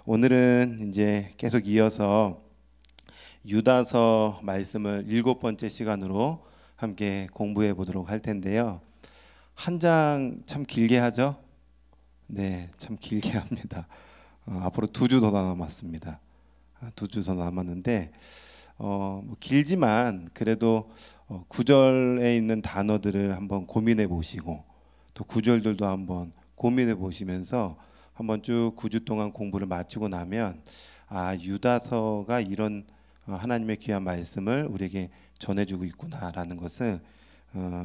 오늘은 이제 계속 이어서 유다서 말씀을 7번째 시간으로 함께 공부해 보도록 할 텐데요. 한 장 참 길게 하죠? 네, 참 길게 합니다. 앞으로 2주 더 남았습니다. 2주 더 남았는데 뭐 길지만 그래도 구절에 있는 단어들을 한번 고민해 보시고 또 구절들도 한번 고민해 보시면서 한번 쭉 9주 동안 공부를 마치고 나면 유다서가 이런 하나님의 귀한 말씀을 우리에게 전해주고 있구나라는 것을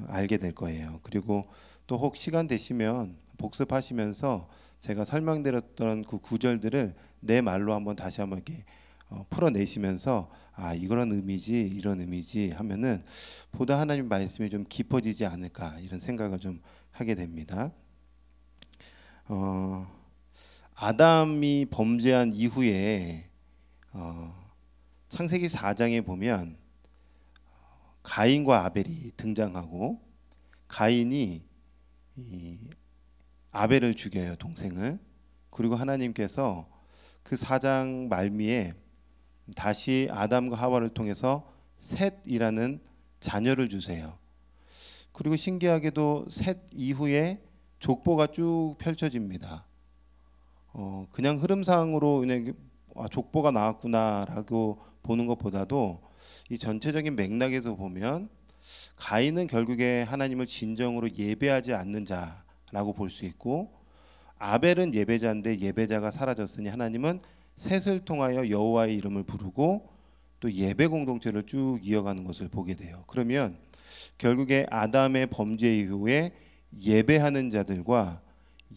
알게 될 거예요. 그리고 또 혹 시간 되시면 복습하시면서 제가 설명드렸던 그 구절들을 내 말로 한번 다시 한번 이렇게 풀어내시면서 이런 의미지 이런 의미지 하면은 보다 하나님 말씀이 좀 깊어지지 않을까 이런 생각을 좀 하게 됩니다. 아담이 범죄한 이후에 창세기 4장에 보면 가인과 아벨이 등장하고 가인이 아벨을 죽여요, 동생을. 그리고 하나님께서 그 4장 말미에 다시 아담과 하와를 통해서 셋이라는 자녀를 주세요. 그리고 신기하게도 셋 이후에 족보가 쭉 펼쳐집니다. 그냥 흐름상으로 그냥 족보가 나왔구나라고 보는 것보다도 이 전체적인 맥락에서 보면 가인은 결국에 하나님을 진정으로 예배하지 않는 자라고 볼 수 있고, 아벨은 예배자인데 예배자가 사라졌으니 하나님은 셋을 통하여 여호와의 이름을 부르고 또 예배 공동체를 쭉 이어가는 것을 보게 돼요. 그러면 결국에 아담의 범죄 이후에 예배하는 자들과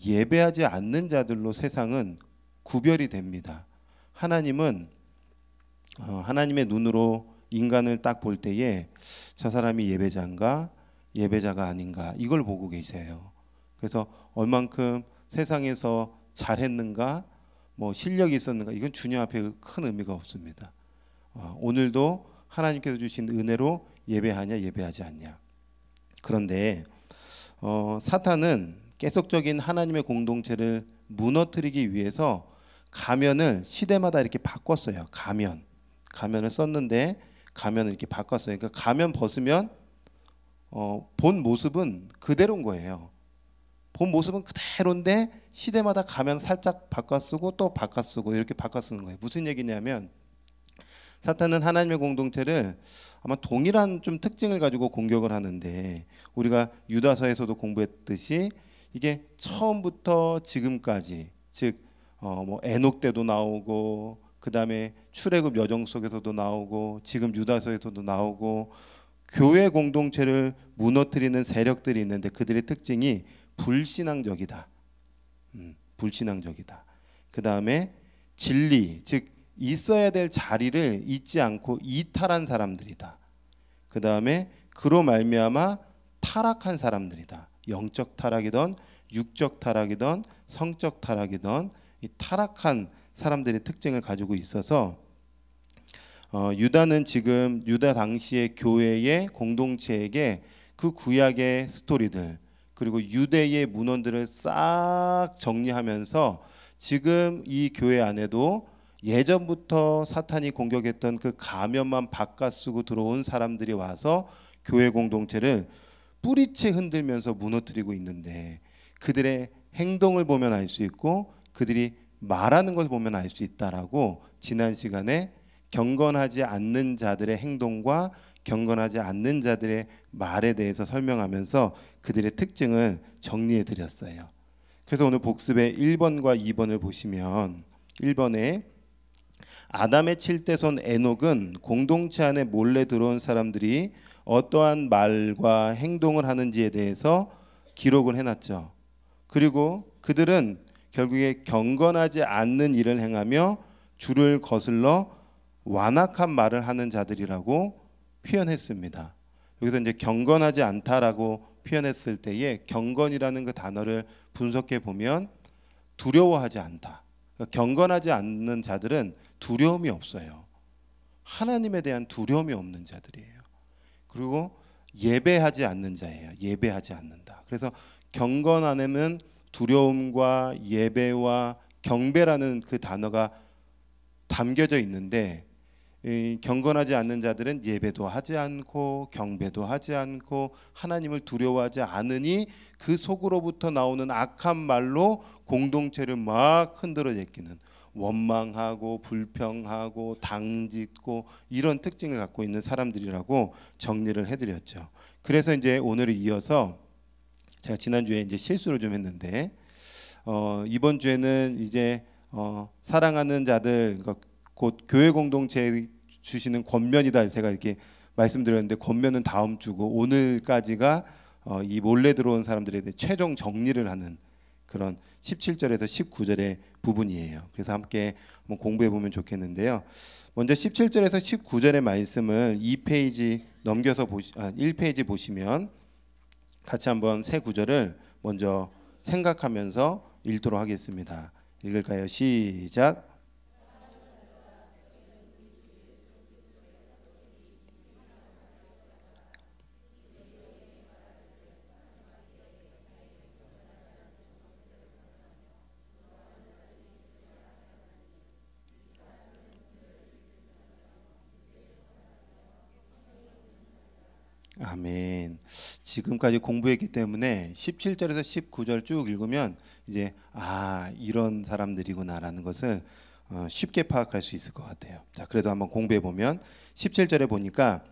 예배하지 않는 자들로 세상은 구별이 됩니다. 하나님은 하나님의 눈으로 인간을 딱 볼 때에 저 사람이 예배자인가 예배자가 아닌가 이걸 보고 계세요. 그래서 얼만큼 세상에서 잘했는가 뭐 실력이 있었는가 이건 주님 앞에 큰 의미가 없습니다. 오늘도 하나님께서 주신 은혜로 예배하냐 예배하지 않냐. 그런데 사탄은 계속적인 하나님의 공동체를 무너뜨리기 위해서 가면을 시대마다 이렇게 바꿨어요. 가면을 썼는데 가면을 이렇게 바꿨어요. 그러니까 가면 벗으면 본 모습은 그대로인 거예요. 본 모습은 그대로인데 시대마다 가면 살짝 바꿔 쓰고 또 바꿔 쓰고 이렇게 바꿔 쓰는 거예요. 무슨 얘기냐면 사탄은 하나님의 공동체를 아마 동일한 좀 특징을 가지고 공격을 하는데, 우리가 유다서에서도 공부했듯이 이게 처음부터 지금까지, 즉 뭐 에녹 때도 나오고 그 다음에 출애굽 여정 속에서도 나오고 지금 유다서에서도 나오고 교회 공동체를 무너뜨리는 세력들이 있는데 그들의 특징이 불신앙적이다. 불신앙적이다. 그 다음에 진리, 즉 있어야 될 자리를 잊지 않고 이탈한 사람들이다. 그 다음에 그로 말미암아 타락한 사람들이다. 영적 타락이든 육적 타락이든 성적 타락이든 이 타락한 사람들의 특징을 가지고 있어서 유다는 지금 유다 당시의 교회의 공동체에게 그 구약의 스토리들 그리고 유대의 문헌들을 싹 정리하면서 지금 이 교회 안에도 예전부터 사탄이 공격했던 그 가면만 바꿔 쓰고 들어온 사람들이 와서 교회 공동체를 뿌리채 흔들면서 무너뜨리고 있는데, 그들의 행동을 보면 알 수 있고 그들이 말하는 걸 보면 알 수 있다라고 지난 시간에 경건하지 않는 자들의 행동과 경건하지 않는 자들의 말에 대해서 설명하면서 그들의 특징을 정리해 드렸어요. 그래서 오늘 복습의 1번과 2번을 보시면 1번에 아담의 7대손 에녹은 공동체 안에 몰래 들어온 사람들이 어떠한 말과 행동을 하는지에 대해서 기록을 해놨죠. 그리고 그들은 결국에 경건하지 않는 일을 행하며 주를 거슬러 완악한 말을 하는 자들이라고 표현했습니다. 여기서 이제 경건하지 않다라고 표현했을 때에 경건이라는 그 단어를 분석해 보면 두려워하지 않다. 그러니까 경건하지 않는 자들은 두려움이 없어요. 하나님에 대한 두려움이 없는 자들이에요. 그리고 예배하지 않는 자예요. 예배하지 않는다. 그래서 경건 안에는 두려움과 예배와 경배라는 그 단어가 담겨져 있는데, 이 경건하지 않는 자들은 예배도 하지 않고 경배도 하지 않고 하나님을 두려워하지 않으니 그 속으로부터 나오는 악한 말로 공동체를 막 흔들어 제끼는, 원망하고 불평하고 당짓고 이런 특징을 갖고 있는 사람들이라고 정리를 해드렸죠. 그래서 이제 오늘을 이어서 제가 지난주에 이제 실수를 좀 했는데, 이번 주에는 이제 사랑하는 자들, 그러니까 곧 교회 공동체에 주시는 권면이다 제가 이렇게 말씀드렸는데, 권면은 다음 주고 오늘까지가 이 몰래 들어온 사람들에 대해 최종 정리를 하는 그런 17절에서 19절의 부분이에요. 그래서 함께 한번 공부해 보면 좋겠는데요. 먼저 17절에서 19절의 말씀을 2페이지 넘겨서 1페이지 보시면 같이 한번 세 구절을 먼저 생각하면서 읽도록 하겠습니다. 읽을까요? 시작. 아멘. 지금까지 공부했기 때문에 17절에서 19절 쭉 읽으면 이제 이런 사람들이구나라는 것을 쉽게 파악할 수 있을 것 같아요. 자, 그래도 한번 공부해 보면 17절에 보니까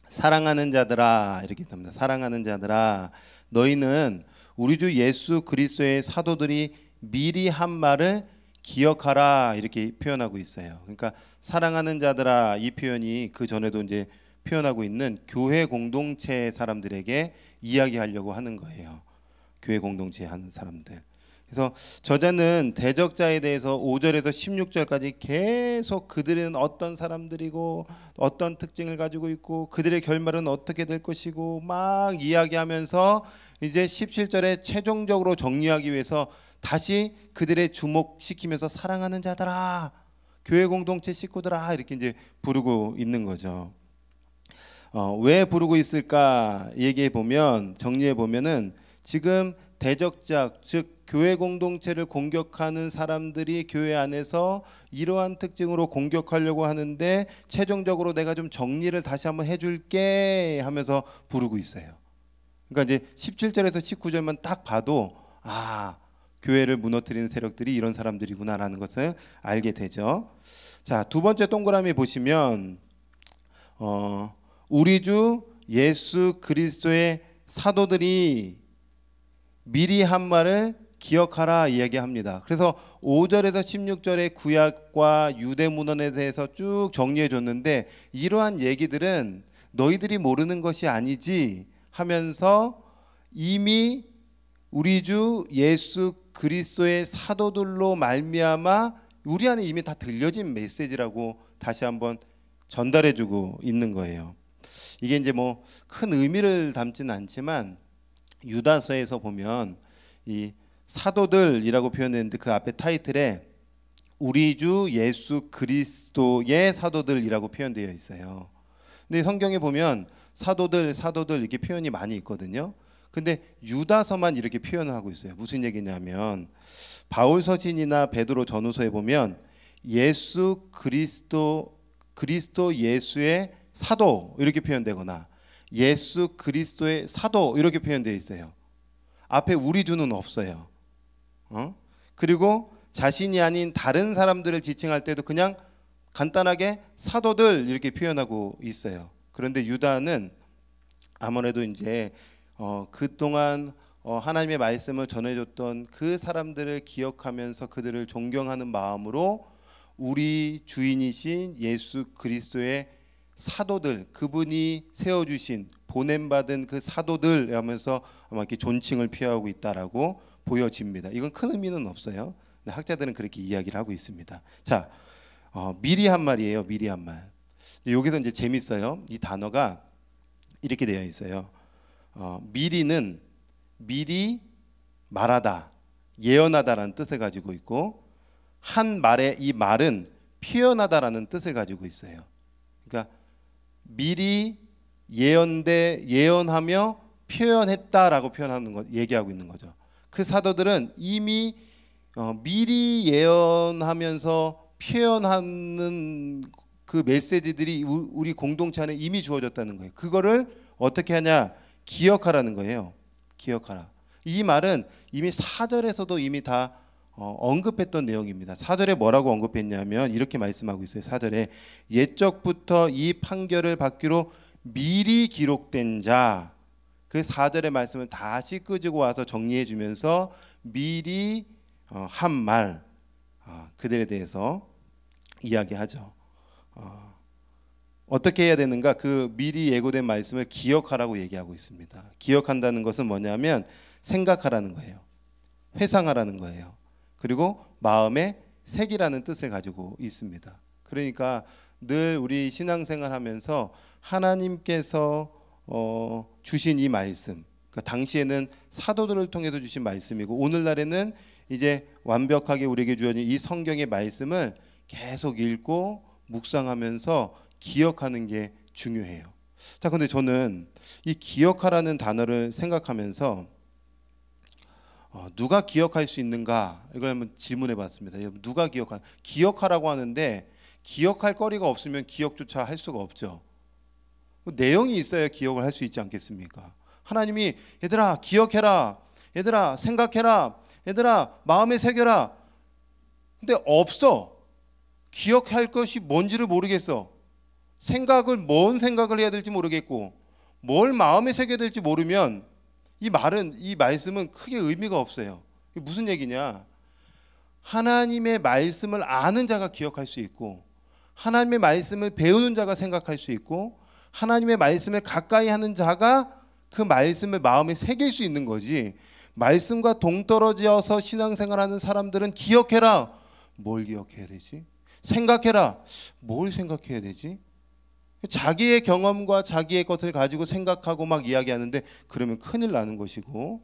사랑하는 자들아 이렇게 됩니다. 사랑하는 자들아, 너희는 우리 주 예수 그리스도의 사도들이 미리 한 말을 기억하라 이렇게 표현하고 있어요. 그러니까 사랑하는 자들아 이 표현이 그 전에도 이제 표현하고 있는 교회 공동체 사람들에게 이야기하려고 하는 거예요. 교회 공동체 하는 사람들. 그래서 저자는 대적자에 대해서 5절에서 16절까지 계속 그들은 어떤 사람들이고 어떤 특징을 가지고 있고 그들의 결말은 어떻게 될 것이고 막 이야기하면서 이제 17절에 최종적으로 정리하기 위해서 다시 그들의 주목시키면서 사랑하는 자들아, 교회 공동체 식구들아 이렇게 이제 부르고 있는 거죠. 왜 부르고 있을까 얘기해 보면, 정리해 보면은 지금 대적자, 즉 교회 공동체를 공격하는 사람들이 교회 안에서 이러한 특징으로 공격하려고 하는데 최종적으로 내가 좀 정리를 다시 한번 해줄게 하면서 부르고 있어요. 그러니까 이제 17절에서 19절만 딱 봐도 교회를 무너뜨리는 세력들이 이런 사람들이구나라는 것을 알게 되죠. 자, 두 번째 동그라미 보시면 우리 주 예수 그리스도의 사도들이 미리 한 말을 기억하라 이야기합니다. 그래서 5절에서 16절의 구약과 유대 문헌에 대해서 쭉 정리해 줬는데, 이러한 얘기들은 너희들이 모르는 것이 아니지 하면서 이미 우리 주 예수 그리스도의 사도들로 말미암아 우리 안에 이미 다 들려진 메시지라고 다시 한번 전달해 주고 있는 거예요. 이게 이제 뭐 큰 의미를 담지는 않지만 유다서에서 보면 이 사도들이라고 표현했는데 그 앞에 타이틀에 우리 주 예수 그리스도의 사도들이라고 표현되어 있어요. 근데 성경에 보면 사도들 이렇게 표현이 많이 있거든요. 근데 유다서만 이렇게 표현을 하고 있어요. 무슨 얘기냐면 바울 서신이나 베드로 전후서에 보면 예수 그리스도 예수의 사도 이렇게 표현되거나 예수 그리스도의 사도 이렇게 표현되어 있어요. 앞에 우리 주는 없어요. 그리고 자신이 아닌 다른 사람들을 지칭할 때도 그냥 간단하게 사도들 이렇게 표현하고 있어요. 그런데 유다는 아무래도 이제 그동안 하나님의 말씀을 전해줬던 그 사람들을 기억하면서 그들을 존경하는 마음으로 우리 주인이신 예수 그리스도의 사도들, 그분이 세워주신 보냄받은 그 사도들 하면서 아마 이렇게 존칭을 표하고 있다라고 보여집니다. 이건 큰 의미는 없어요. 근데 학자들은 그렇게 이야기를 하고 있습니다. 자, 미리 한 말이에요. 미리 한 말. 여기서 이제 재밌어요. 이 단어가 이렇게 되어 있어요. 미리는 미리 말하다, 예언하다라는 뜻을 가지고 있고, 한 말의 이 말은 표현하다라는 뜻을 가지고 있어요. 그러니까 미리 예언하며 표현했다라고 표현하는 것, 얘기하고 있는 거죠. 그 사도들은 이미 미리 예언하면서 표현하는 그 메시지들이 우리 공동체 안에 이미 주어졌다는 거예요. 그거를 어떻게 하냐? 기억하라는 거예요. 기억하라. 이 말은 이미 4절에서도 이미 다 언급했던 내용입니다. 4절에 뭐라고 언급했냐면 이렇게 말씀하고 있어요. 4절에 옛적부터 이 판결을 받기로 미리 기록된 자, 그 4절의 말씀을 다시 끄지고 와서 정리해 주면서 미리 한 말, 그들에 대해서 이야기하죠. 어떻게 해야 되는가? 그 미리 예고된 말씀을 기억하라고 얘기하고 있습니다. 기억한다는 것은 뭐냐면 생각하라는 거예요. 회상하라는 거예요. 그리고 마음에 새기라는 뜻을 가지고 있습니다. 그러니까 늘 우리 신앙생활 하면서 하나님께서 주신 이 말씀, 그러니까 당시에는 사도들을 통해서 주신 말씀이고 오늘날에는 이제 완벽하게 우리에게 주어진 이 성경의 말씀을 계속 읽고 묵상하면서 기억하는 게 중요해요. 자, 근데 저는 이 기억하라는 단어를 생각하면서 누가 기억할 수 있는가 이걸 한번 질문해 봤습니다. 누가 기억하라고 하는데 기억할 거리가 없으면 기억조차 할 수가 없죠. 내용이 있어야 기억을 할 수 있지 않겠습니까? 하나님이 얘들아 기억해라, 얘들아 생각해라, 얘들아 마음에 새겨라. 근데 없어. 기억할 것이 뭔지를 모르겠어. 뭔 생각을 해야 될지 모르겠고 뭘 마음에 새겨야 될지 모르면 이 말씀은 크게 의미가 없어요. 이게 무슨 얘기냐? 하나님의 말씀을 아는 자가 기억할 수 있고 하나님의 말씀을 배우는 자가 생각할 수 있고 하나님의 말씀을 가까이 하는 자가 그 말씀을 마음에 새길 수 있는 거지. 말씀과 동떨어져서 신앙생활하는 사람들은 기억해라. 뭘 기억해야 되지? 생각해라. 뭘 생각해야 되지? 자기의 경험과 자기의 것을 가지고 생각하고 막 이야기하는데 그러면 큰일 나는 것이고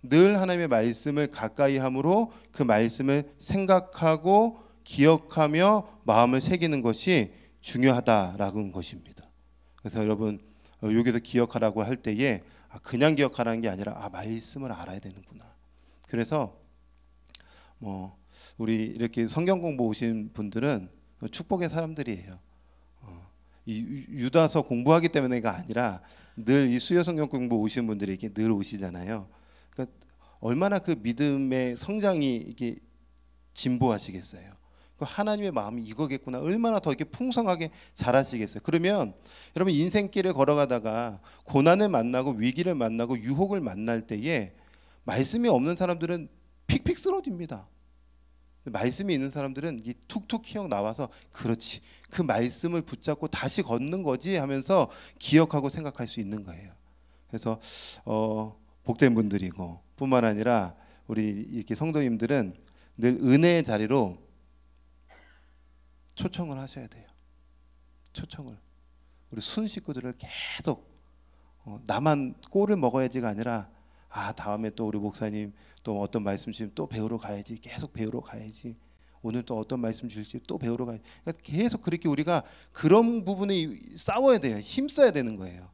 늘 하나님의 말씀을 가까이 함으로 그 말씀을 생각하고 기억하며 마음을 새기는 것이 중요하다라는 것입니다. 그래서 여러분 여기서 기억하라고 할 때에 그냥 기억하라는 게 아니라 말씀을 알아야 되는구나. 그래서 우리 이렇게 성경 공부 오신 분들은 축복의 사람들이에요. 이 유다서 공부하기 때문에가 아니라 늘 이 수요 성경 공부 오신 분들이 이렇게 늘 오시잖아요. 그러니까 얼마나 그 믿음의 성장이 이게 진보하시겠어요. 하나님의 마음이 이거겠구나. 얼마나 더 이렇게 풍성하게 자라시겠어요. 그러면 여러분 인생길을 걸어가다가 고난을 만나고 위기를 만나고 유혹을 만날 때에 말씀이 없는 사람들은 픽픽 쓰러집니다. 말씀이 있는 사람들은 이 툭툭 튀어 나와서 그렇지 그 말씀을 붙잡고 다시 걷는 거지 하면서 기억하고 생각할 수 있는 거예요. 그래서 복된 분들이고 뿐만 아니라 우리 이렇게 성도님들은 늘 은혜의 자리로 초청을 하셔야 돼요. 초청을 우리 순 식구들을 계속 나만 꼴을 먹어야지가 아니라 다음에 또 우리 목사님 또 어떤 말씀 주시면 또 배우러 가야지. 계속 배우러 가야지. 오늘 또 어떤 말씀 주실지 또 배우러 가야지. 그러니까 계속 그렇게 우리가 그런 부분에 싸워야 돼요. 힘써야 되는 거예요.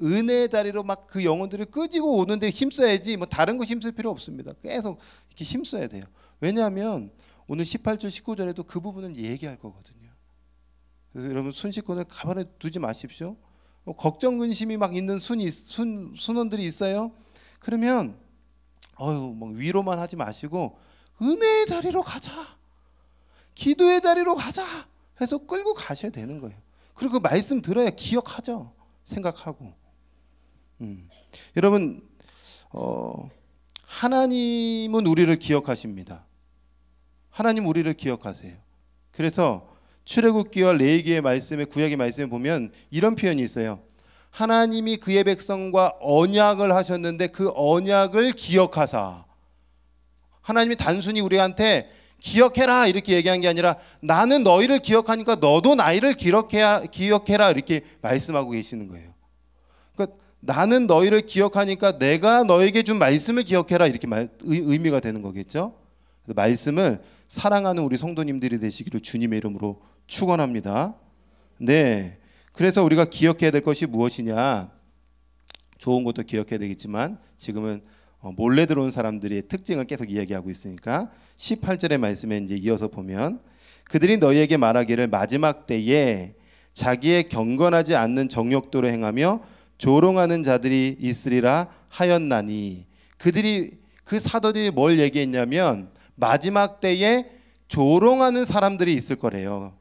은혜의 자리로 막 그 영혼들을 끄지고 오는데 힘써야지 뭐 다른 거 힘쓸 필요 없습니다. 계속 이렇게 힘써야 돼요. 왜냐하면 오늘 18절 19절에도 그 부분을 얘기할 거거든요. 그래서 여러분 순식간에 가만히 두지 마십시오. 걱정 근심이 막 있는 순원들이 있어요. 그러면 막 위로만 하지 마시고 은혜의 자리로 가자, 기도의 자리로 가자 해서 끌고 가셔야 되는 거예요. 그리고 그 말씀 들어야 기억하죠. 생각하고. 여러분 하나님은 우리를 기억하십니다. 하나님 우리를 기억하세요. 그래서 출애굽기와 레위기의 말씀에 구약의 말씀에 보면 이런 표현이 있어요. 하나님이 그의 백성과 언약을 하셨는데 그 언약을 기억하사. 하나님이 단순히 우리한테 기억해라 이렇게 얘기한 게 아니라 나는 너희를 기억하니까 너도 나를 기억해라 이렇게 말씀하고 계시는 거예요. 그러니까 나는 너희를 기억하니까 내가 너에게 준 말씀을 기억해라 이렇게 의미가 되는 거겠죠. 그래서 말씀을 사랑하는 우리 성도님들이 되시기를 주님의 이름으로 축원합니다. 네. 그래서 우리가 기억해야 될 것이 무엇이냐? 좋은 것도 기억해야 되겠지만 지금은 몰래 들어온 사람들의 특징을 계속 이야기하고 있으니까 18절의 말씀에 이제 이어서 보면 그들이 너희에게 말하기를 마지막 때에 자기의 경건하지 않는 정욕도로 행하며 조롱하는 자들이 있으리라 하였나니 그 사도들이 뭘 얘기했냐면 마지막 때에 조롱하는 사람들이 있을 거래요.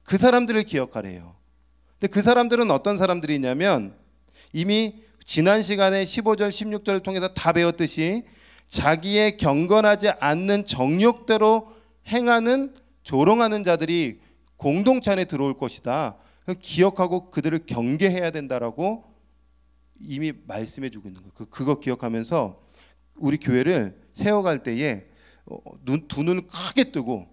그 사람들을 기억하래요. 근데 그 사람들은 어떤 사람들이냐면 이미 지난 시간에 15절 16절을 통해서 다 배웠듯이 자기의 경건하지 않는 정욕대로 행하는 조롱하는 자들이 공동체 안에 들어올 것이다. 기억하고 그들을 경계해야 된다라고 이미 말씀해 주고 있는 거예요. 그거 기억하면서 우리 교회를 세워갈 때에 두 눈을 크게 뜨고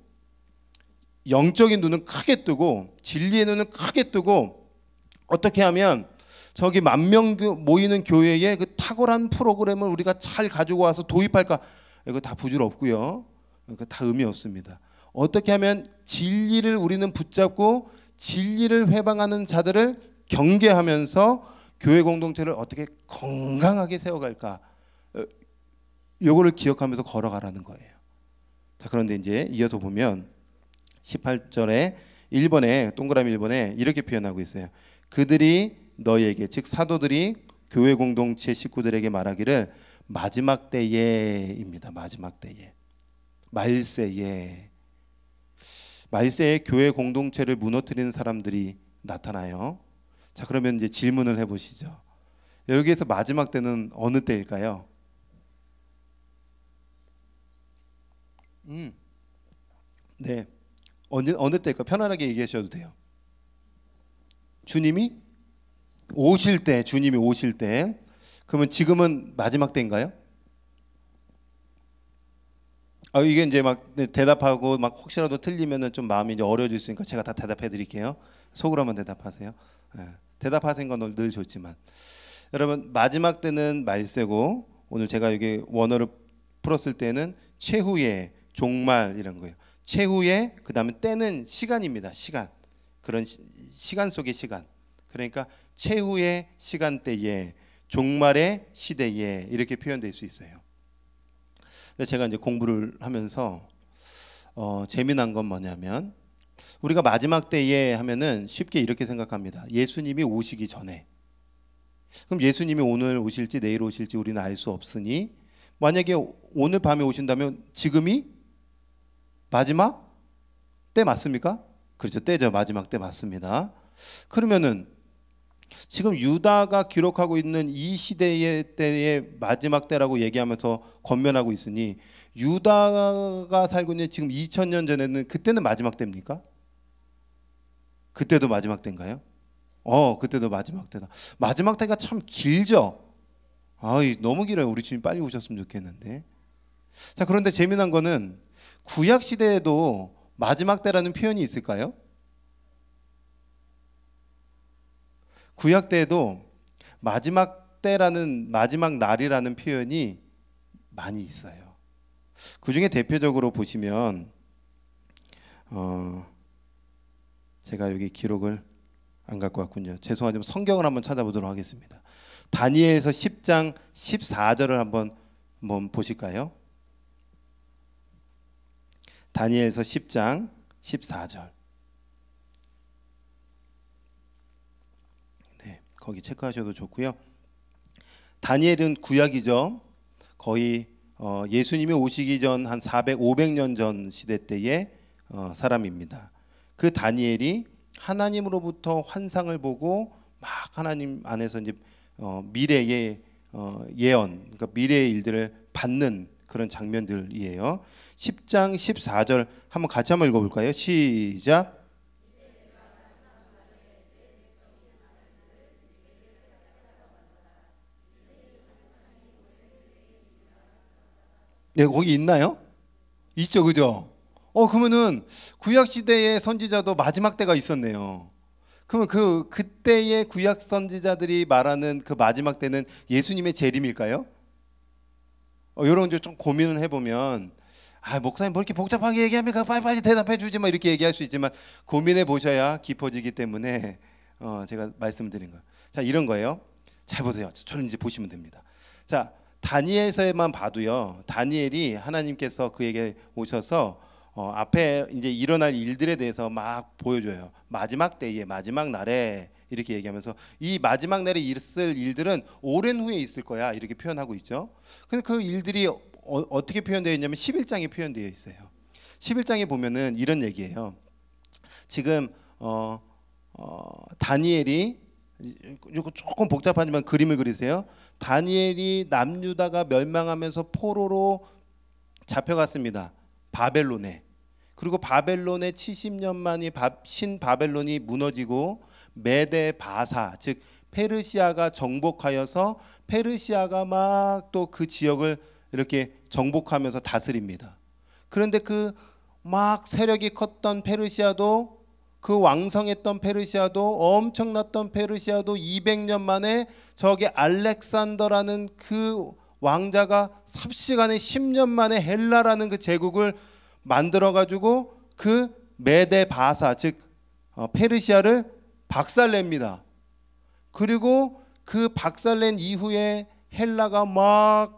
영적인 눈은 크게 뜨고 진리의 눈은 크게 뜨고 어떻게 하면 저기 10,000명 모이는 교회에 그 탁월한 프로그램을 우리가 잘 가지고 와서 도입할까? 이거 다 부질없고요. 이거 다 의미 없습니다. 어떻게 하면 진리를 우리는 붙잡고 진리를 회방하는 자들을 경계하면서 교회 공동체를 어떻게 건강하게 세워갈까? 요거를 기억하면서 걸어가라는 거예요. 자, 그런데 이제 이어서 보면 18절에 1번에 동그라미 1번에 이렇게 표현하고 있어요. 그들이 너희에게 즉 사도들이 교회 공동체 식구들에게 말하기를 마지막 때에입니다. 마지막 때에 말세에 교회 공동체를 무너뜨리는 사람들이 나타나요. 자, 그러면 이제 질문을 해보시죠. 여기에서 마지막 때는 어느 때일까요? 네, 어느 때일까? 편안하게 얘기하셔도 돼요. 주님이 오실 때. 그러면 지금은 마지막 때인가요? 이게 이제 막 대답하고 막 혹시라도 틀리면은 좀 마음이 이제 어려워질 수 있으니까 제가 다 대답해 드릴게요. 속으로만 대답하세요. 대답하신 건 늘 좋지만 여러분 마지막 때는 말세고 오늘 제가 여기 원어를 풀었을 때는 최후의 종말 이런 거예요. 최후의 그다음에 때는 시간입니다. 시간. 그런 시간 속의 시간. 그러니까 최후의 시간대에 종말의 시대에 이렇게 표현될 수 있어요. 근데 제가 이제 공부를 하면서 재미난 건 뭐냐면 우리가 마지막 때에 하면은 쉽게 이렇게 생각합니다. 예수님이 오시기 전에. 그럼 예수님이 오늘 오실지 내일 오실지 우리는 알 수 없으니 만약에 오늘 밤에 오신다면 지금이 마지막 때 맞습니까? 그렇죠. 때죠. 마지막 때 맞습니다. 그러면은 지금 유다가 기록하고 있는 이 시대의 때의 마지막 때라고 얘기하면서 권면하고 있으니 유다가 살고 있는 지금 2000년 전에는 그때는 마지막 때입니까? 그때도 마지막 때인가요? 그때도 마지막 때다. 마지막 때가 참 길죠. 너무 길어요. 우리 주님 빨리 오셨으면 좋겠는데. 자, 그런데 재미난 거는 구약 시대에도 마지막 때라는 표현이 있을까요? 구약 때에도 마지막 때라는 마지막 날이라는 표현이 많이 있어요. 그 중에 대표적으로 보시면 제가 여기 기록을 안 갖고 왔군요. 죄송하지만 성경을 한번 찾아보도록 하겠습니다. 다니엘서 10장 14절을 한번 보실까요? 다니엘서 10장 14절. 네, 거기 체크하셔도 좋고요. 다니엘은 구약이죠. 거의 예수님이 오시기 전 한 500년 전 시대 때의 사람입니다. 그 다니엘이 하나님으로부터 환상을 보고 막 하나님 안에서 이제 미래의 예언, 그러니까 미래의 일들을 받는 그런 장면들이에요. 10장 14절 한번 같이 한번 읽어볼까요? 시작. 네, 거기 있나요? 있죠, 그죠? 그러면은 구약 시대의 선지자도 마지막 때가 있었네요. 그러면 그때의 구약 선지자들이 말하는 그 마지막 때는 예수님의 재림일까요? 이런 좀 고민을 해보면 목사님 뭐 이렇게 복잡하게 얘기합니까? 빨리 대답해 주지 마 이렇게 얘기할 수 있지만 고민해 보셔야 깊어지기 때문에 제가 말씀드린 거예요. 자, 이런 거예요. 잘 보세요. 저는 이제 보시면 됩니다. 자, 다니엘서에만 봐도요. 다니엘이 하나님께서 그에게 오셔서 앞에 이제 일어날 일들에 대해서 막 보여줘요. 마지막 때에, 마지막 날에 이렇게 얘기하면서 이 마지막 날에 있을 일들은 오랜 후에 있을 거야 이렇게 표현하고 있죠. 근데 그 일들이 어떻게 표현되어 있냐면 11장에 표현되어 있어요. 11장에 보면은 이런 얘기예요. 지금 다니엘이, 이거 조금 복잡하지만 그림을 그리세요. 다니엘이 남유다가 멸망하면서 포로로 잡혀갔습니다. 바벨론에. 그리고 바벨론의 70년 만에 신바벨론이 무너지고 메데 바사, 즉 페르시아가 정복하여서 페르시아가 막 또 그 지역을 이렇게 정복하면서 다스립니다. 그런데 그 막 세력이 컸던 페르시아도, 그 왕성했던 페르시아도, 엄청났던 페르시아도 200년 만에 저기 알렉산더라는 그 왕자가 삽시간에 10년 만에 헬라라는 그 제국을 만들어 가지고 그 메데 바사, 즉 페르시아를 박살냅니다. 그리고 그 박살낸 이후에 헬라가 막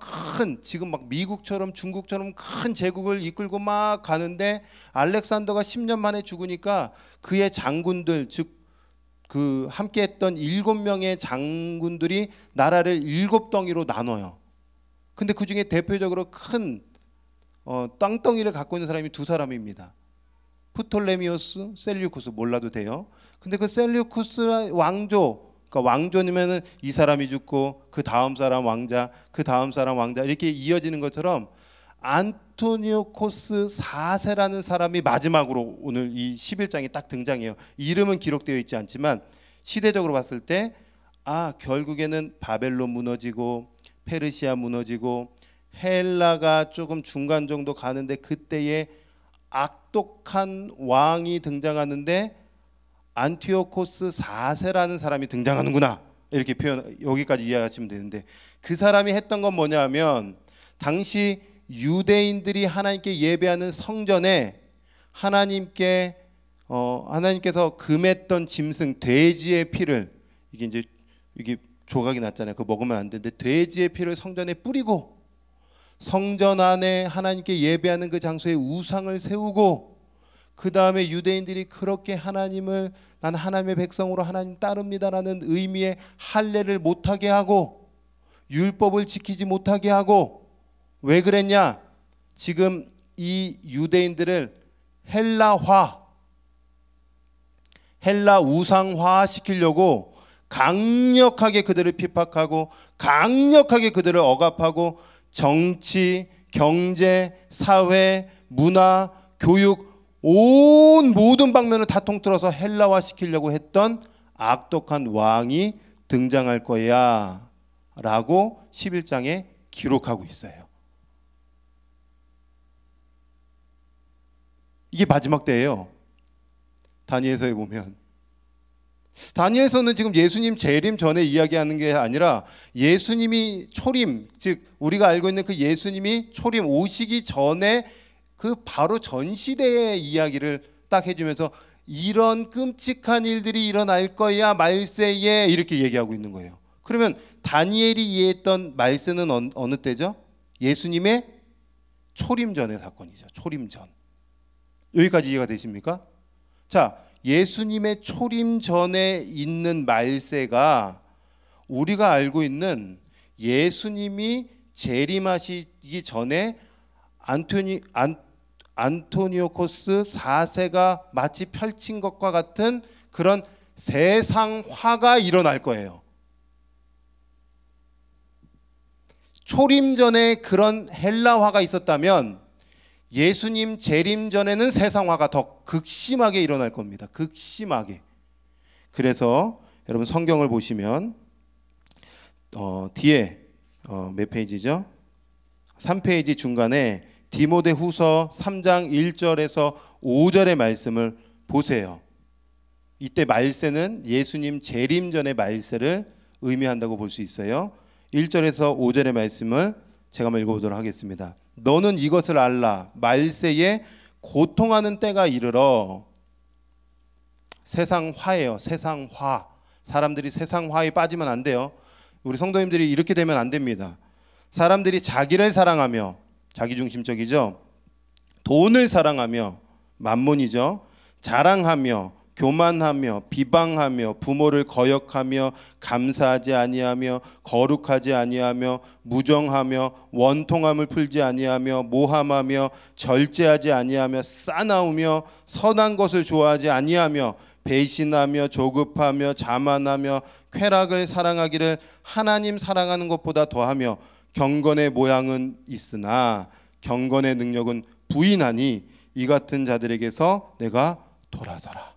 지금 막 미국처럼 중국처럼 큰 제국을 이끌고 막 가는데 알렉산더가 10년 만에 죽으니까 그의 장군들, 즉 그 함께했던 7명의 장군들이 나라를 7덩이로 나눠요. 근데 그 중에 대표적으로 큰 땅덩이를 갖고 있는 사람이 2사람입니다. 프톨레미오스, 셀류쿠스. 몰라도 돼요. 근데 그 셀류쿠스 왕조, 그러니까 왕조면은 이 사람이 죽고 그 다음 사람 왕자, 그 다음 사람 왕자 이렇게 이어지는 것처럼 안토니오코스 4세라는 사람이 마지막으로 오늘 이 11장에 딱 등장해요. 이름은 기록되어 있지 않지만 시대적으로 봤을 때 결국에는 바벨론 무너지고 페르시아 무너지고 헬라가 조금 중간 정도 가는데 그때에 악독한 왕이 등장하는데 안티오코스 4세라는 사람이 등장하는구나 이렇게 여기까지 이해하시면 되는데, 그 사람이 했던 건 뭐냐면 당시 유대인들이 하나님께 예배하는 성전에 하나님께서 금했던 짐승 돼지의 피를, 이게 조각이 났잖아요. 그거 먹으면 안 되는데 돼지의 피를 성전에 뿌리고 성전 안에 하나님께 예배하는 그 장소에 우상을 세우고, 그 다음에 유대인들이 그렇게 하나님을, 난 하나님의 백성으로 하나님 따릅니다라는 의미의 할례를 못하게 하고 율법을 지키지 못하게 하고, 왜 그랬냐? 지금 이 유대인들을 헬라 우상화 시키려고 강력하게 그들을 핍박하고 강력하게 그들을 억압하고 정치, 경제, 사회, 문화, 교육 온 모든 방면을 다 통틀어서 헬라화 시키려고 했던 악독한 왕이 등장할 거야 라고 11장에 기록하고 있어요. 이게 마지막 때예요. 다니엘서에 보면, 다니엘서는 지금 예수님 재림 전에 이야기하는 게 아니라 예수님이 초림, 즉 우리가 알고 있는 그 예수님이 초림 오시기 전에 그 바로 전 시대의 이야기를 딱 해주면서 이런 끔찍한 일들이 일어날 거야 말세에 이렇게 얘기하고 있는 거예요. 그러면 다니엘이 이해했던 말세는 어느 때죠? 예수님의 초림 전의 사건이죠. 초림 전. 여기까지 이해가 되십니까? 자, 예수님의 초림 전에 있는 말세가 우리가 알고 있는 예수님이 재림하시기 전에 안토니오코스 4세가 마치 펼친 것과 같은 그런 세상화가 일어날 거예요. 초림 전에 그런 헬라화가 있었다면 예수님 재림 전에는 세상화가 더 극심하게 일어날 겁니다. 극심하게. 그래서 여러분 성경을 보시면 뒤에 몇 페이지죠? 3페이지 중간에 디모데후서 3장 1절에서 5절의 말씀을 보세요. 이때 말세는 예수님 재림 전의 말세를 의미한다고 볼 수 있어요. 1절에서 5절의 말씀을 제가 한번 읽어보도록 하겠습니다. 너는 이것을 알라. 말세에 고통하는 때가 이르러. 세상화예요. 세상화. 사람들이 세상화에 빠지면 안 돼요. 우리 성도님들이 이렇게 되면 안 됩니다. 사람들이 자기를 사랑하며, 자기중심적이죠. 돈을 사랑하며, 만몬이죠. 자랑하며, 교만하며, 비방하며, 부모를 거역하며, 감사하지 아니하며, 거룩하지 아니하며, 무정하며, 원통함을 풀지 아니하며, 모함하며, 절제하지 아니하며, 싸나우며, 선한 것을 좋아하지 아니하며, 배신하며, 조급하며, 자만하며, 쾌락을 사랑하기를 하나님 사랑하는 것보다 더하며, 경건의 모양은 있으나 경건의 능력은 부인하니 이 같은 자들에게서 내가 돌아서라.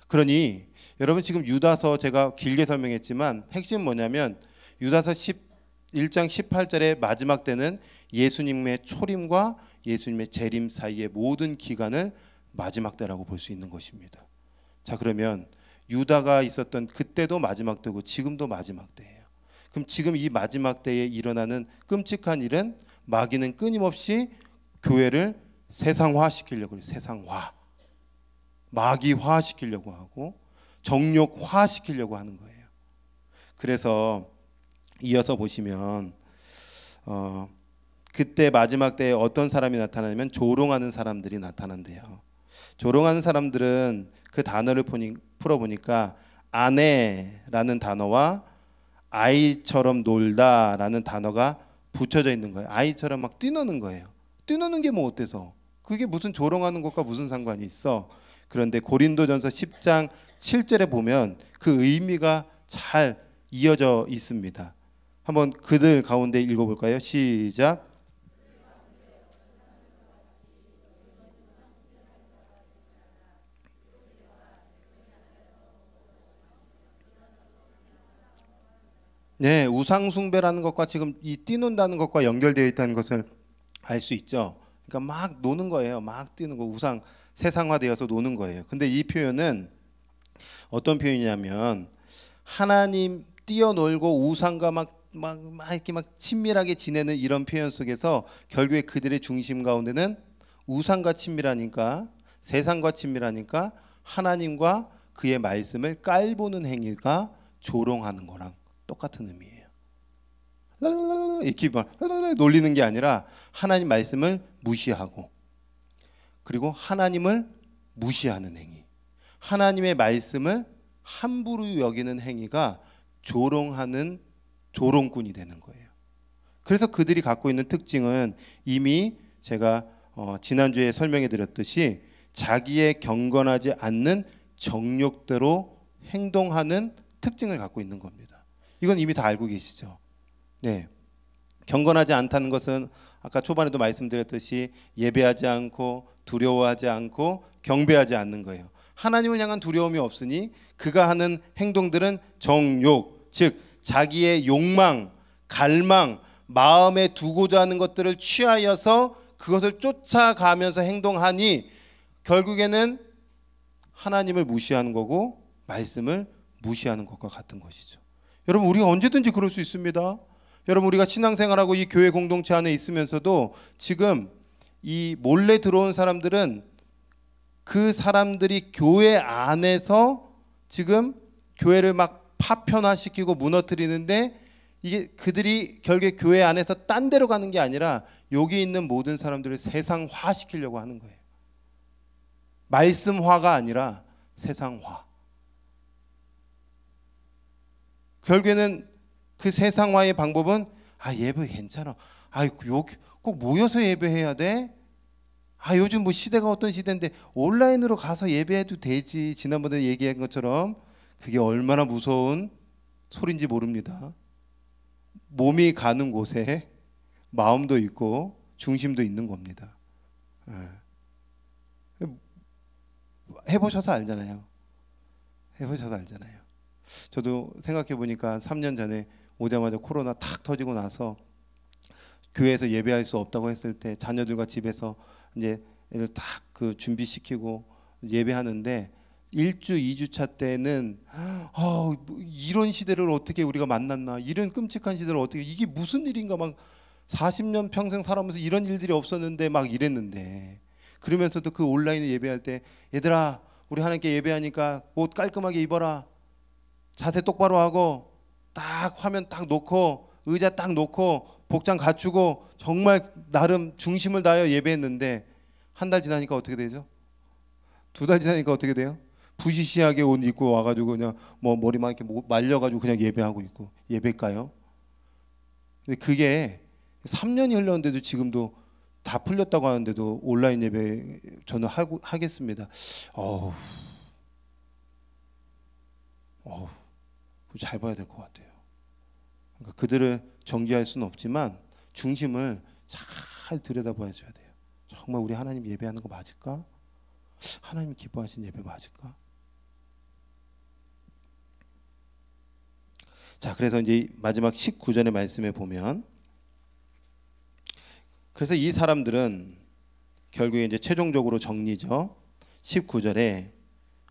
그러니 여러분, 지금 유다서 제가 길게 설명했지만 핵심은 뭐냐면, 유다서 1장 18절의 마지막 때는 예수님의 초림과 예수님의 재림 사이의 모든 기간을 마지막 때라고 볼 수 있는 것입니다. 자, 그러면 유다가 있었던 그때도 마지막 때고 지금도 마지막 때예요. 그럼 지금 이 마지막 때에 일어나는 끔찍한 일은, 마귀는 끊임없이 교회를 세상화시키려고 해요. 세상화, 마귀화시키려고 하고 정욕화시키려고 하는 거예요. 그래서 이어서 보시면 그때 마지막 때에 어떤 사람이 나타나냐면 조롱하는 사람들이 나타난대요. 조롱하는 사람들은 그 단어를 풀어보니까 아내라는 단어와 아이처럼 놀다라는 단어가 붙여져 있는 거예요. 아이처럼 막 뛰노는 거예요. 뛰노는 게 뭐 어때서? 그게 무슨 조롱하는 것과 무슨 상관이 있어? 그런데 고린도전서 10장 7절에 보면 그 의미가 잘 이어져 있습니다. 한번 그들 가운데 읽어볼까요? 시작. 네, 우상숭배라는 것과 지금 이 뛰논다는 것과 연결되어 있다는 것을 알 수 있죠. 그러니까 막 노는 거예요. 막 뛰는 거, 우상 세상화되어서 노는 거예요. 근데 이 표현은 어떤 표현이냐면, 하나님 뛰어놀고 우상과 막 이렇게 막 친밀하게 지내는 이런 표현 속에서 결국에 그들의 중심 가운데는 우상과 친밀하니까, 세상과 친밀하니까 하나님과 그의 말씀을 깔보는 행위가 조롱하는 거랑 똑같은 의미예요. 이렇게 놀리는 게 아니라 하나님 말씀을 무시하고, 그리고 하나님을 무시하는 행위, 하나님의 말씀을 함부로 여기는 행위가 조롱하는 조롱꾼이 되는 거예요. 그래서 그들이 갖고 있는 특징은 이미 제가 지난주에 설명해 드렸듯이 자기의 경건하지 않는 정욕대로 행동하는 특징을 갖고 있는 겁니다. 이건 이미 다 알고 계시죠? 네. 경건하지 않다는 것은 아까 초반에도 말씀드렸듯이 예배하지 않고 두려워하지 않고 경배하지 않는 거예요. 하나님을 향한 두려움이 없으니 그가 하는 행동들은 정욕, 즉 자기의 욕망, 갈망, 마음에 두고자 하는 것들을 취하여서 그것을 쫓아가면서 행동하니 결국에는 하나님을 무시하는 거고 말씀을 무시하는 것과 같은 것이죠. 여러분, 우리가 언제든지 그럴 수 있습니다. 여러분, 우리가 신앙생활하고 이 교회 공동체 안에 있으면서도 지금 이 몰래 들어온 사람들은 그 사람들이 교회 안에서 지금 교회를 막 파편화시키고 무너뜨리는데, 이게 그들이 결국에 교회 안에서 딴 데로 가는 게 아니라 여기 있는 모든 사람들을 세상화시키려고 하는 거예요. 말씀화가 아니라 세상화. 결국에는 그 세상화의 방법은 예배 괜찮아. 꼭 모여서 예배해야 돼? 요즘 뭐 시대가 어떤 시대인데 온라인으로 가서 예배해도 되지. 지난번에 얘기한 것처럼 그게 얼마나 무서운 소리인지 모릅니다. 몸이 가는 곳에 마음도 있고 중심도 있는 겁니다. 해보셔서 알잖아요. 해보셔서 알잖아요. 저도 생각해 보니까 3년 전에 오자마자 코로나 탁 터지고 나서 교회에서 예배할 수 없다고 했을 때 자녀들과 집에서 이제 애들 딱 그 준비시키고 예배하는데 1주, 2주차 때는 이런 시대를 어떻게 우리가 만났나, 이런 끔찍한 시대를 어떻게, 이게 무슨 일인가, 막 40년 평생 살아오면서 이런 일들이 없었는데 막 이랬는데, 그러면서도 그 온라인 예배할 때 얘들아 우리 하나님께 예배하니까 옷 깔끔하게 입어라, 자세 똑바로 하고 딱 화면 딱 놓고 의자 딱 놓고 복장 갖추고 정말 나름 중심을 다하여 예배했는데 한 달 지나니까 어떻게 되죠? 2달 지나니까 어떻게 돼요? 부시시하게 옷 입고 와가지고 그냥 뭐 머리만 이렇게 말려가지고 그냥 예배하고 있고. 예배일까요? 근데 그게 3년이 흘렀는데도 지금도 다 풀렸다고 하는데도 온라인 예배 저는 하겠습니다. 어우, 잘 봐야 될 것 같아요. 그러니까 그들을 정죄할 수는 없지만 중심을 잘 들여다봐야 돼요. 정말 우리 하나님 예배하는 거 맞을까? 하나님 기뻐하신 예배 맞을까? 자, 그래서 이제 마지막 19절의 말씀에 보면, 그래서 이 사람들은 결국에 이제 최종적으로 정리죠. 19절에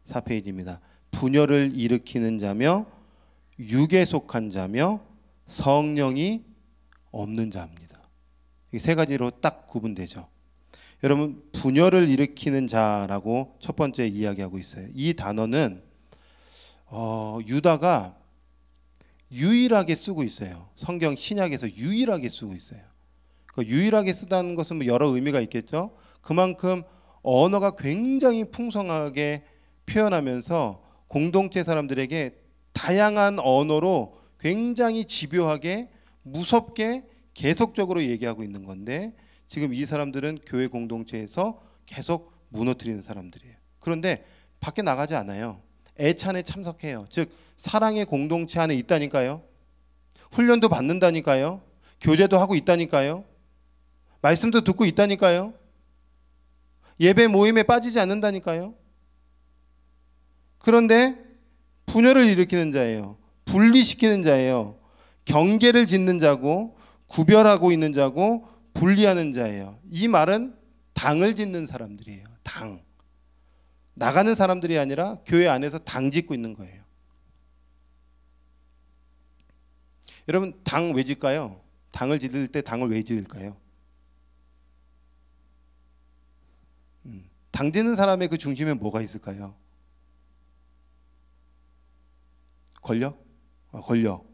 4페이지입니다. 분열을 일으키는 자며 육에 속한 자며 성령이 없는 자입니다. 이 세 가지로 딱 구분되죠. 여러분, 분열을 일으키는 자라고 첫 번째 이야기하고 있어요. 이 단어는 유다가 유일하게 쓰고 있어요. 성경 신약에서 유일하게 쓰고 있어요. 그러니까 유일하게 쓰다는 것은 뭐 여러 의미가 있겠죠. 그만큼 언어가 굉장히 풍성하게 표현하면서 공동체 사람들에게 다양한 언어로 굉장히 집요하게 무섭게 계속적으로 얘기하고 있는 건데, 지금 이 사람들은 교회 공동체에서 계속 무너뜨리는 사람들이에요. 그런데 밖에 나가지 않아요. 애찬에 참석해요. 즉 사랑의 공동체 안에 있다니까요. 훈련도 받는다니까요. 교제도 하고 있다니까요. 말씀도 듣고 있다니까요. 예배 모임에 빠지지 않는다니까요. 그런데 분열을 일으키는 자예요. 분리시키는 자예요. 경계를 짓는 자고 구별하고 있는 자고 분리하는 자예요. 이 말은 당을 짓는 사람들이에요. 당. 나가는 사람들이 아니라 교회 안에서 당 짓고 있는 거예요. 여러분, 당 왜 짓까요? 당을 짓을 때 당을 왜 지을까요? 당 짓는 사람의 그 중심에 뭐가 있을까요? 권력? 권력.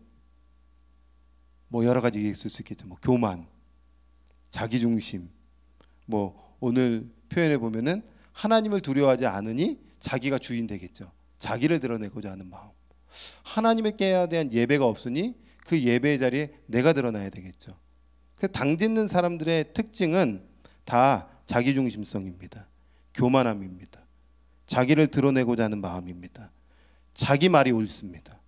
뭐 여러 가지 있을 수 있겠죠. 뭐 교만, 자기중심. 뭐 오늘 표현해 보면은 하나님을 두려워하지 않으니 자기가 주인 되겠죠. 자기를 드러내고자 하는 마음. 하나님께 대한 예배가 없으니 그 예배의 자리에 내가 드러나야 되겠죠. 그 당 짓는 사람들의 특징은 다 자기중심성입니다. 교만함입니다. 자기를 드러내고자 하는 마음입니다. 자기 말이 옳습니다.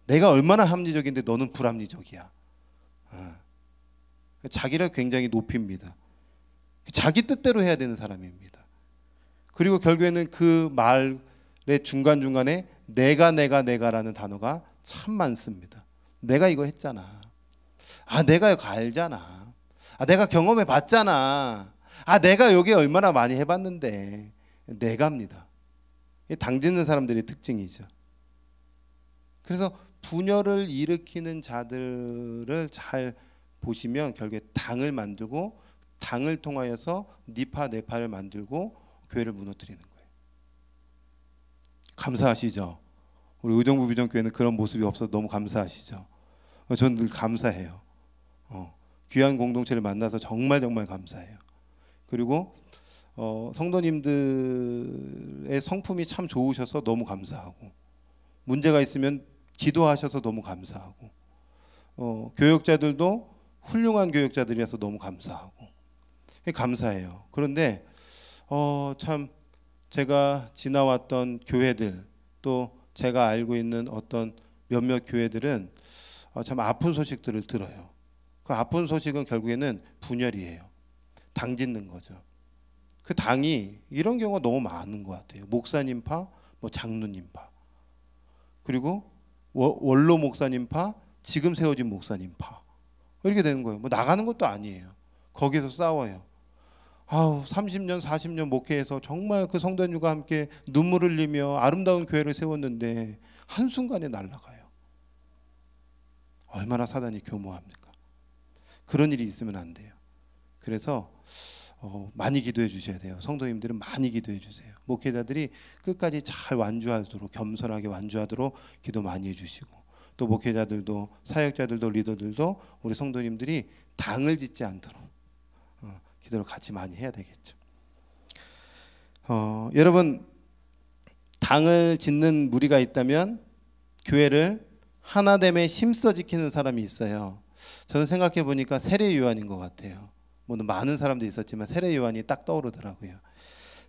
내가 얼마나 합리적인데 너는 불합리적이야. 자기를 굉장히 높입니다. 자기 뜻대로 해야 되는 사람입니다. 그리고 결국에는 그 말의 중간중간에 내가라는 단어가 참 많습니다. 내가 이거 했잖아. 내가 이거 알잖아. 내가 경험해 봤잖아. 내가 여기 얼마나 많이 해봤는데. 내가입니다. 당 짓는 사람들의 특징이죠. 그래서 분열을 일으키는 자들을 잘 보시면 결국에 당을 만들고 당을 통하여서 니파 네파를 만들고 교회를 무너뜨리는 거예요. 감사하시죠? 우리 의정부 비전교회는 그런 모습이 없어서 너무 감사하시죠? 저는 늘 감사해요. 귀한 공동체를 만나서 정말 감사해요. 그리고 성도님들의 성품이 참 좋으셔서 너무 감사하고, 문제가 있으면 기도하셔서 너무 감사하고, 교역자들도 훌륭한 교역자들이라서 너무 감사하고, 감사해요. 그런데 참 제가 지나왔던 교회들, 또 제가 알고 있는 어떤 몇몇 교회들은 참 아픈 소식들을 들어요. 그 아픈 소식은 결국에는 분열이에요. 당 짓는 거죠. 그 당이 이런 경우가 너무 많은 것 같아요. 목사님파, 뭐 장로님파, 그리고 원로 목사님파, 지금 세워진 목사님파, 이렇게 되는 거예요. 뭐 나가는 것도 아니에요. 거기서 싸워요. 30년 40년 목회해서 정말 그 성도님과 함께 눈물을 흘리며 아름다운 교회를 세웠는데 한순간에 날아가요. 얼마나 사단이 교모합니까? 그런 일이 있으면 안 돼요. 그래서 많이 기도해 주셔야 돼요. 성도님들은 많이 기도해 주세요. 목회자들이 끝까지 잘 완주하도록, 겸손하게 완주하도록 기도 많이 해주시고, 또 목회자들도 사역자들도 리더들도 우리 성도님들이 당을 짓지 않도록 기도를 같이 많이 해야 되겠죠. 여러분, 당을 짓는 무리가 있다면 교회를 하나됨에 힘써 지키는 사람이 있어요. 저는 생각해 보니까 세례 요한인 것 같아요. 물론 많은 사람도 있었지만 세례 요한이 딱 떠오르더라고요.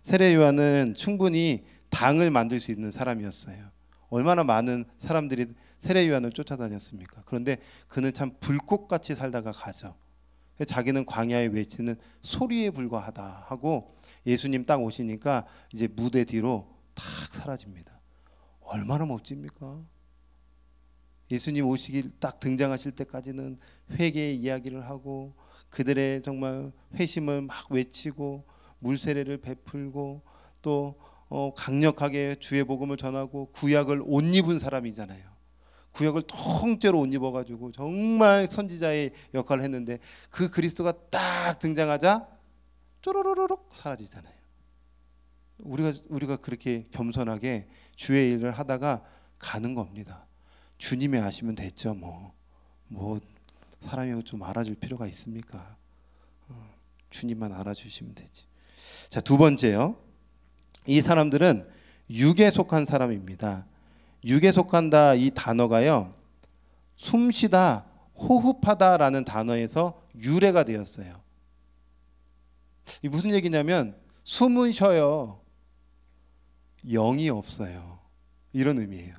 세례 요한은 충분히 당을 만들 수 있는 사람이었어요. 얼마나 많은 사람들이 세례 요한을 쫓아다녔습니까? 그런데 그는 참 불꽃같이 살다가 가죠. 자기는 광야에 외치는 소리에 불과하다 하고 예수님 딱 오시니까 이제 무대 뒤로 탁 사라집니다. 얼마나 멋집니까? 예수님 오시길 딱 등장하실 때까지는 회개의 이야기를 하고 그들의 정말 회심을 막 외치고 물세례를 베풀고 또 강력하게 주의 복음을 전하고 구약을 옷 입은 사람이잖아요. 구약을 통째로 옷 입어가지고 정말 선지자의 역할을 했는데 그 그리스도가 딱 등장하자 쪼로로록 사라지잖아요. 우리가 그렇게 겸손하게 주의 일을 하다가 가는 겁니다. 주님이 아시면 됐죠. 뭐 사람이 좀 알아줄 필요가 있습니까? 주님만 알아주시면 되지. 자, 두 번째요. 이 사람들은 육에 속한 사람입니다. 육에 속한다 이 단어가요, 숨쉬다, 호흡하다라는 단어에서 유래가 되었어요. 이 무슨 얘기냐면 숨은 쉬어요. 영이 없어요. 이런 의미예요.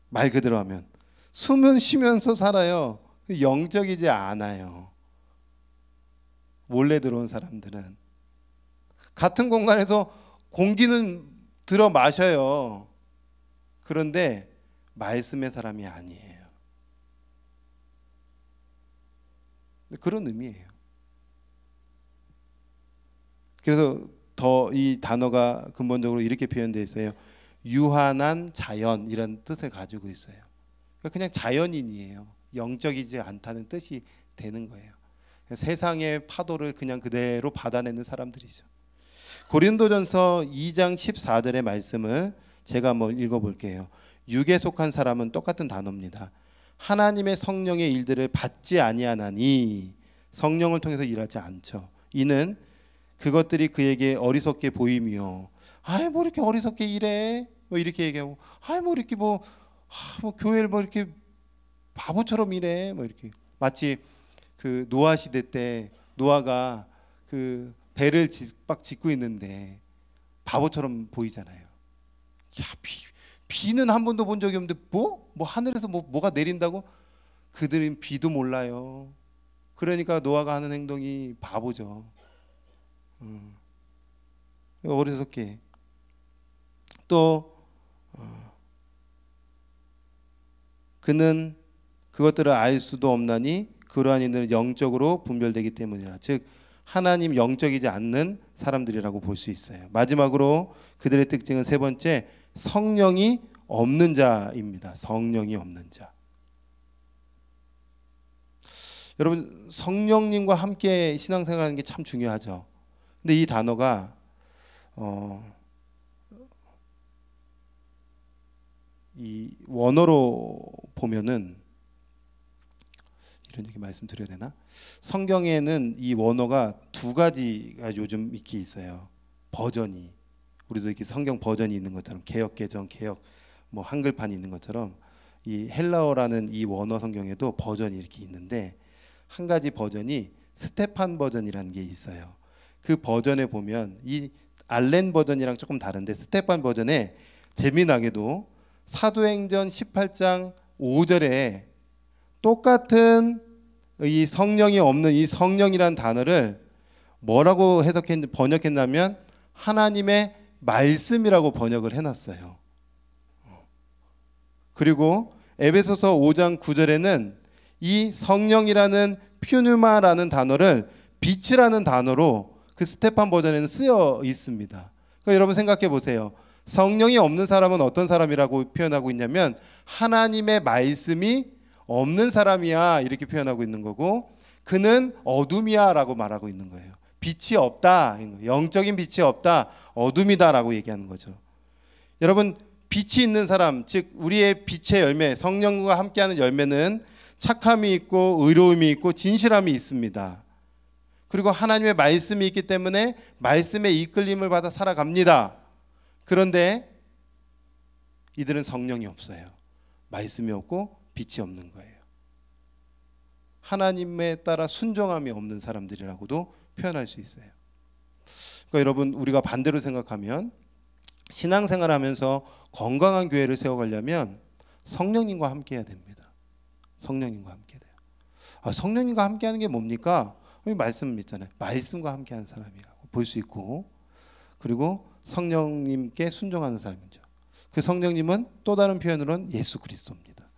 말 그대로 하면 숨은 쉬면서 살아요. 영적이지 않아요. 몰래 들어온 사람들은 같은 공간에서 공기는 들어 마셔요. 그런데 말씀의 사람이 아니에요. 그런 의미예요. 그래서 더 이 단어가 근본적으로 이렇게 표현되어 있어요. 유한한 자연, 이런 뜻을 가지고 있어요. 그냥 자연인이에요. 영적이지 않다는 뜻이 되는 거예요. 세상의 파도를 그냥 그대로 받아내는 사람들이죠. 고린도전서 2장 14절의 말씀을 제가 한번 읽어볼게요. 육에 속한 사람은 똑같은 단어입니다. 하나님의 성령의 일들을 받지 아니하나니, 성령을 통해서 일하지 않죠. 이는 그것들이 그에게 어리석게 보이며, 뭐 이렇게 어리석게 일해, 뭐 이렇게 얘기하고, 뭐 이렇게 뭐 교회를 뭐 이렇게 바보처럼 일해, 뭐 이렇게. 마치 그 노아 시대 때 노아가 그 배를 막 짓고 있는데 바보처럼 보이잖아요. 야, 비는 한 번도 본 적이 없는데 뭐 하늘에서 뭐가 내린다고? 그들은 비도 몰라요. 그러니까 노아가 하는 행동이 바보죠. 어리석게. 또 그는 그것들을 알 수도 없나니 그러한 이들은 영적으로 분별되기 때문이라. 즉 하나님 영적이지 않는 사람들이라고 볼 수 있어요. 마지막으로 그들의 특징은 세 번째, 성령이 없는 자입니다. 성령이 없는 자. 여러분, 성령님과 함께 신앙생활하는 게 참 중요하죠. 근데 이 단어가 이 원어로 보면은, 이런 얘기 말씀드려야 되나? 성경에는 이 원어가 두 가지가 요즘 이렇게 있어요. 버전이. 우리도 이렇게 성경 버전이 있는 것처럼 개역 개정, 개역 뭐 한글판이 있는 것처럼 이 헬라어라는 이 원어 성경에도 버전이 이렇게 있는데, 한 가지 버전이 스테판 버전이라는 게 있어요. 그 버전에 보면 이 알렌 버전이랑 조금 다른데, 스테판 버전에 재미나게도 사도행전 18장 5절에 똑같은 이 성령이 없는 이 성령이라는 단어를 뭐라고 번역했냐면 하나님의 말씀이라고 번역을 해놨어요. 그리고 에베소서 5장 9절에는 이 성령이라는 퓨뉴마라는 단어를 빛이라는 단어로 그 스테판 버전에는 쓰여 있습니다. 그러니까 여러분 생각해 보세요. 성령이 없는 사람은 어떤 사람이라고 표현하고 있냐면 하나님의 말씀이 없는 사람이야, 이렇게 표현하고 있는 거고, 그는 어둠이야 라고 말하고 있는 거예요. 빛이 없다, 영적인 빛이 없다, 어둠이다 라고 얘기하는 거죠. 여러분, 빛이 있는 사람, 즉 우리의 빛의 열매, 성령과 함께하는 열매는 착함이 있고 의로움이 있고 진실함이 있습니다. 그리고 하나님의 말씀이 있기 때문에 말씀의 이끌림을 받아 살아갑니다. 그런데 이들은 성령이 없어요. 말씀이 없고 빛이 없는 거예요. 하나님에 따라 순종함이 없는 사람들이라고도 표현할 수 있어요. 그러니까 여러분, 우리가 반대로 생각하면 신앙생활하면서 건강한 교회를 세워가려면 성령님과 함께 해야 됩니다. 성령님과 함께 돼요. 성령님과 함께하는 게 뭡니까? 여기 말씀 있잖아요. 말씀과 함께하는 사람이라고 볼 수 있고, 그리고 성령님께 순종하는 사람이죠. 그 성령님은 또 다른 표현으로는 예수 그리스도입니다.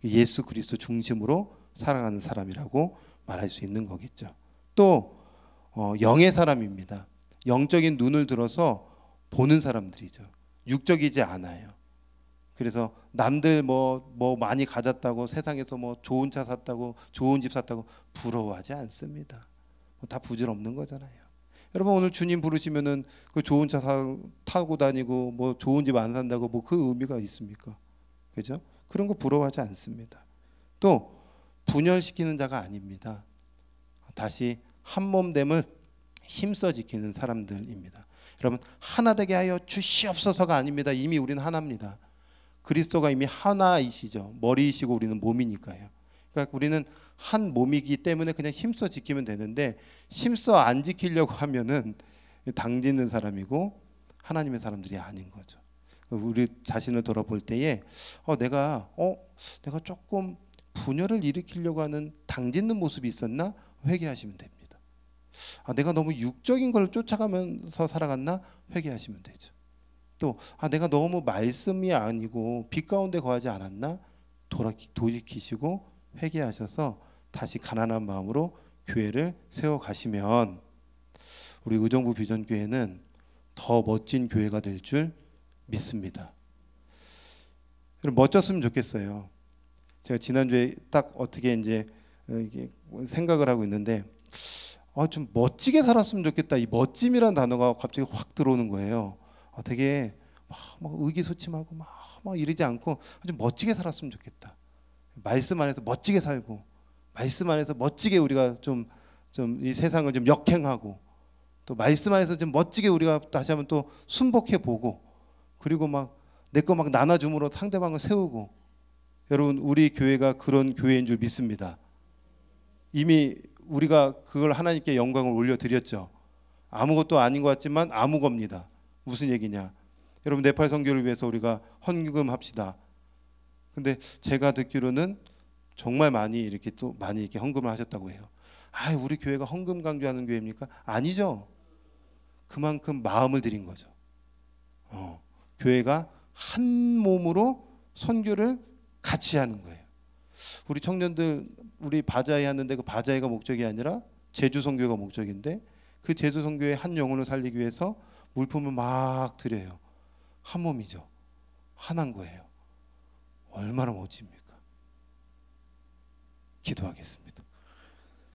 예수 그리스도 중심으로 살아가는 사람이라고 말할 수 있는 거겠죠. 또 영의 사람입니다. 영적인 눈을 들어서 보는 사람들이죠. 육적이지 않아요. 그래서 남들 뭐 많이 가졌다고, 세상에서 뭐 좋은 차 샀다고, 좋은 집 샀다고 부러워하지 않습니다. 다 부질없는 거잖아요. 여러분, 오늘 주님 부르시면은 그 좋은 차 타고 다니고 뭐 좋은 집 안 산다고 뭐 그 의미가 있습니까? 그죠? 그런 거 부러워하지 않습니다. 또 분열시키는 자가 아닙니다. 다시 한 몸됨을 힘써 지키는 사람들입니다. 여러분, 하나 되게 하여 주시옵소서가 아닙니다. 이미 우리는 하나입니다. 그리스도가 이미 하나이시죠. 머리이시고 우리는 몸이니까요. 그러니까 우리는 한 몸이기 때문에 그냥 힘써 지키면 되는데, 힘써 안 지키려고 하면은 당짓는 사람이고 하나님의 사람들이 아닌 거죠. 우리 자신을 돌아볼 때에 내가 조금 분열을 일으키려고 하는 당짓는 모습이 있었나? 회개하시면 됩니다. 내가 너무 육적인 걸 쫓아가면서 살아갔나? 회개하시면 되죠. 또 내가 너무 말씀이 아니고 빛 가운데 거하지 않았나? 돌이키시고 회개하셔서 다시 가난한 마음으로 교회를 세워가시면 우리 의정부 비전교회는 더 멋진 교회가 될 줄 믿습니다. 멋졌으면 좋겠어요. 제가 지난주에 딱 어떻게 이제 생각을 하고 있는데 좀 멋지게 살았으면 좋겠다. 이 멋짐이라는 단어가 갑자기 확 들어오는 거예요. 되게 막 의기소침하고 막 이러지 않고 좀 멋지게 살았으면 좋겠다. 말씀 안에서 멋지게 살고, 말씀 안에서 멋지게 우리가 좀 이 세상을 좀 역행하고, 또 말씀 안에서 좀 멋지게 우리가 다시 한번 또 순복해 보고, 그리고 막 내 거 막 나눠줌으로 상대방을 세우고. 여러분, 우리 교회가 그런 교회인 줄 믿습니다. 이미 우리가 그걸 하나님께 영광을 올려드렸죠. 아무것도 아닌 것 같지만 아무겁니다. 무슨 얘기냐? 여러분, 네팔 선교를 위해서 우리가 헌금합시다. 근데 제가 듣기로는 정말 많이 이렇게 헌금을 하셨다고 해요. 우리 교회가 헌금 강조하는 교회입니까? 아니죠. 그만큼 마음을 드린 거죠. 교회가 한 몸으로 선교를 같이 하는 거예요. 우리 청년들, 우리 바자회 하는데 그 바자회가 목적이 아니라 제주 선교가 목적인데, 그 제주 선교의 한 영혼을 살리기 위해서 물품을 막 드려요. 한 몸이죠. 하나인 거예요. 얼마나 멋집니까? 기도하겠습니다.